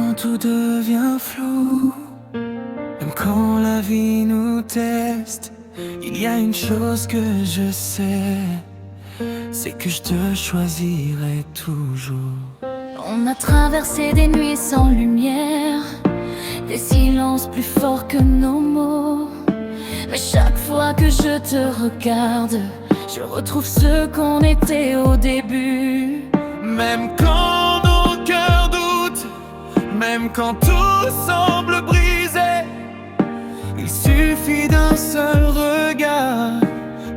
quand tout devient flou, même quand la vie nous teste, il y a une chose que je sais, c'est que je te choisirai toujours. On a traversé des nuits sans lumière, des silences plus forts que nos mots. Mais chaque fois que je te regarde, je retrouve ce qu'on était au début. Même quand nos cœurs doutent, même quand tout semble brisé, il suffit d'un seul regard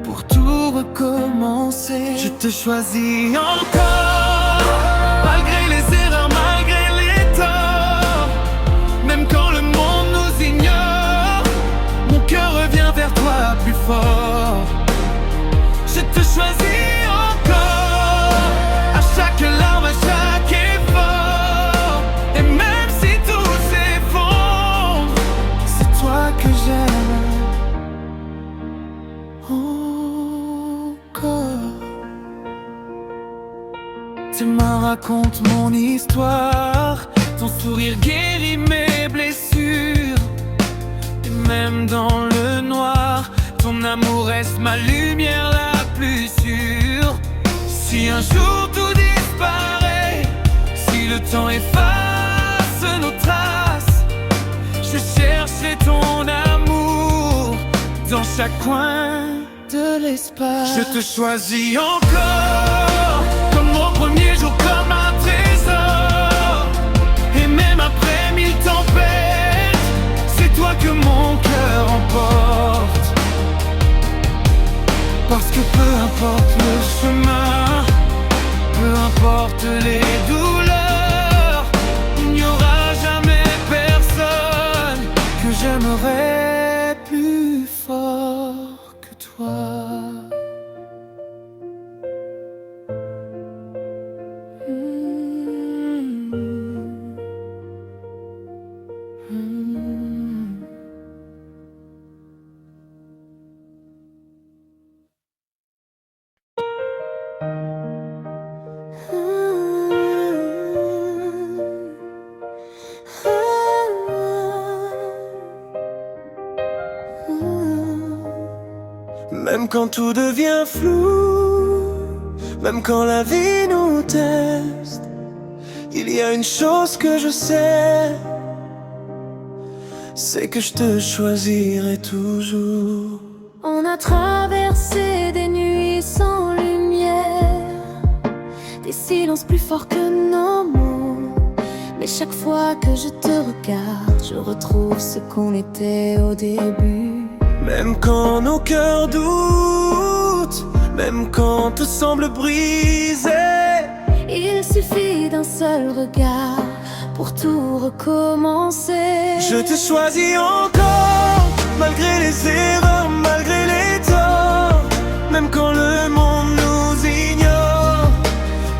pour tout recommencer. Je te choisis encore, malgré les erreurs, malgré les torts. Même quand le monde nous ignore, mon cœur revient vers toi plus fort. Je te choisis encore, à chaque larme, à chaque effort. Et même si tout s'effondre, c'est toi que j'aime encore. Tes mains racontent mon histoire, ton sourire guérit mes blessures. Et même dans le noir, ton amour reste ma lumière la plus sûre. Si un jour tout disparaît, si le temps efface nos traces, je chercherai ton amour dans chaque coin de l'espace. Je te choisis encore, comme au premier jour, comme un trésor. Et même après 1000 tempêtes, c'est toi que mon cœur emporte. Parce que peu importe le chemin, peu importe les douleurs, il n'y aura jamais personne que j'aimerais plus fort que toi. Même quand tout devient flou, même quand la vie nous teste, il y a une chose que je sais, c'est que je te choisirai toujours. On a traversé des nuits sans lumière, des silences plus forts que nos mots. Mais chaque fois que je te regarde, je retrouve ce qu'on était au début. Même quand nos cœurs doutent, même quand tout semble brisé, il suffit d'un seul regard pour tout recommencer. je te choisis encore, malgré les erreurs, malgré les torts. Même quand le monde nous ignore,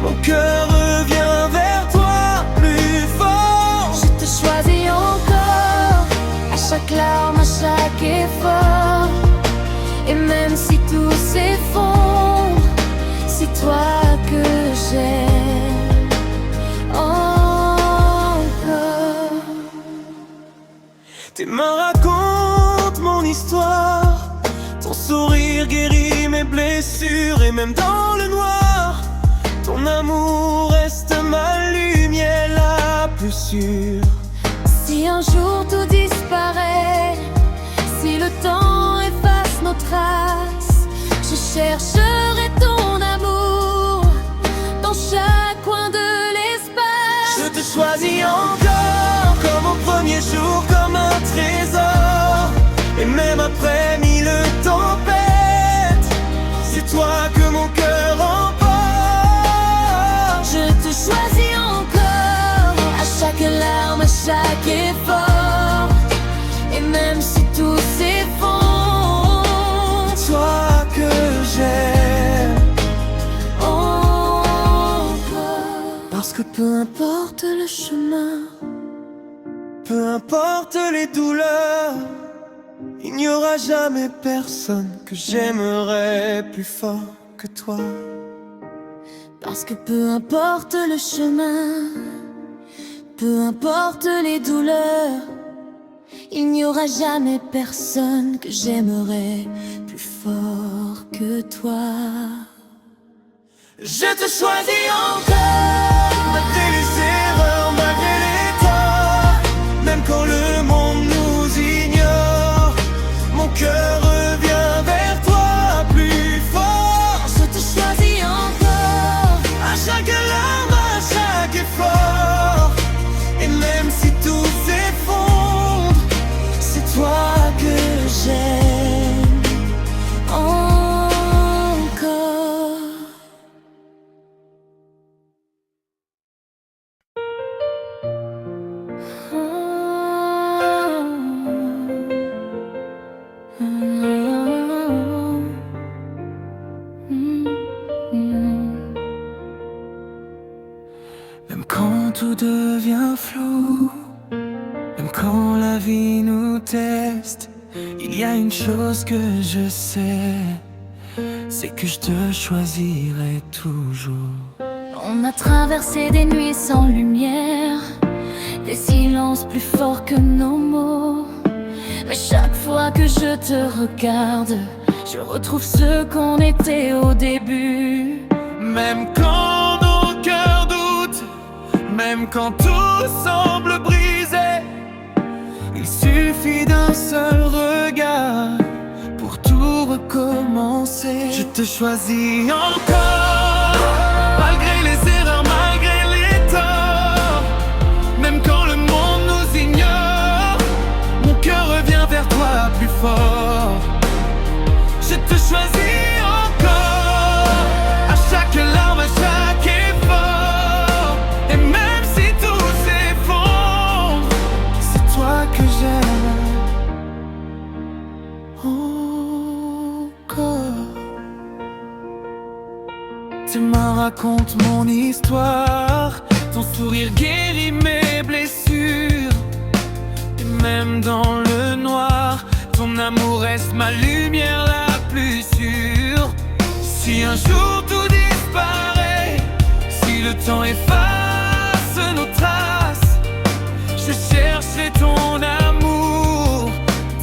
mon cœur revient vers toi plus fort. Je te choisis encore, à chaque larme, à chaque effort. Et même si tout s'effondre, c'est toi que j'aime encore. Tes mains racontent mon histoire, ton sourire guérit mes blessures. Et même dans le noir, ton amour reste ma lumière la plus sûre. Si un jour tout disparaît, si le temps efface nos traces, je chercherai ton amour dans chaque coin de l'espace. Je te choisis encore, comme au premier jour, comme un trésor. Et même après 1000 tempêtes, c'est toi que mon cœur emporte. Je te choisis encore, à chaque larme, à chaque effort. Et même si tout s'effondre, toi que j'aime encore. Parce que peu importe le chemin, peu importe les douleurs, il n'y aura jamais personne que j'aimerais plus fort que toi. parce que peu importe le chemin, Peu importe les douleurs, il n'y aura jamais personne que j'aimerais plus fort que toi. Je te choisis encore, malgré les erreurs, malgré les torts. Même quand le monde nous ignore, mon cœur revient vers toi plus fort. Je te choisis encore, À chaque larme, à chaque effort. Et même si tout s'effondre, c'est toi que j'aime encore. Même quand tout devient flou, même quand la vie nous teste, il y a une chose que je sais, c'est que je te choisirai toujours. On a traversé des nuits sans lumière, des silences plus forts que nos mots. Mais chaque fois que je te regarde, je retrouve ce qu'on était au début. Même quand nos cœurs doutent, même quand tout semble brisé, il suffit d'un seul regard pour tout recommencer. Je te choisis encore, malgré les erreurs, malgré les torts. Même quand le monde nous ignore, mon cœur revient vers toi plus fort. Je te choisis encore, à chaque larme, à chaque effort. Et même si tout s'effondre, c'est toi que j'aime encore. Tes mains racontent mon histoire, ton sourire guérit mes blessures. Et même dans le noir, ton amour reste ma lumière la plus sûre. Si un jour tout disparaît, si le temps efface nos traces, je chercherai ton amour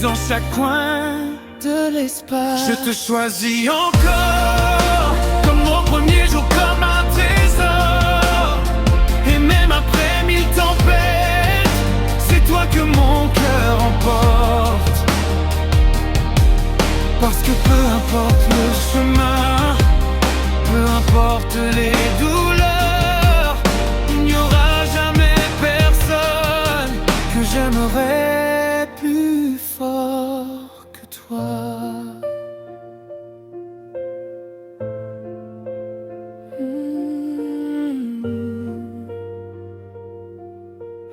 dans chaque coin de l'espace. Je te choisis encore, comme au premier jour, comme un trésor. Et même après 1000 tempêtes, c'est toi que mon cœur emporte. Parce que peu importe le chemin, peu importe les douleurs, il n'y aura jamais personne que j'aimerais plus fort que toi.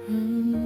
Mm.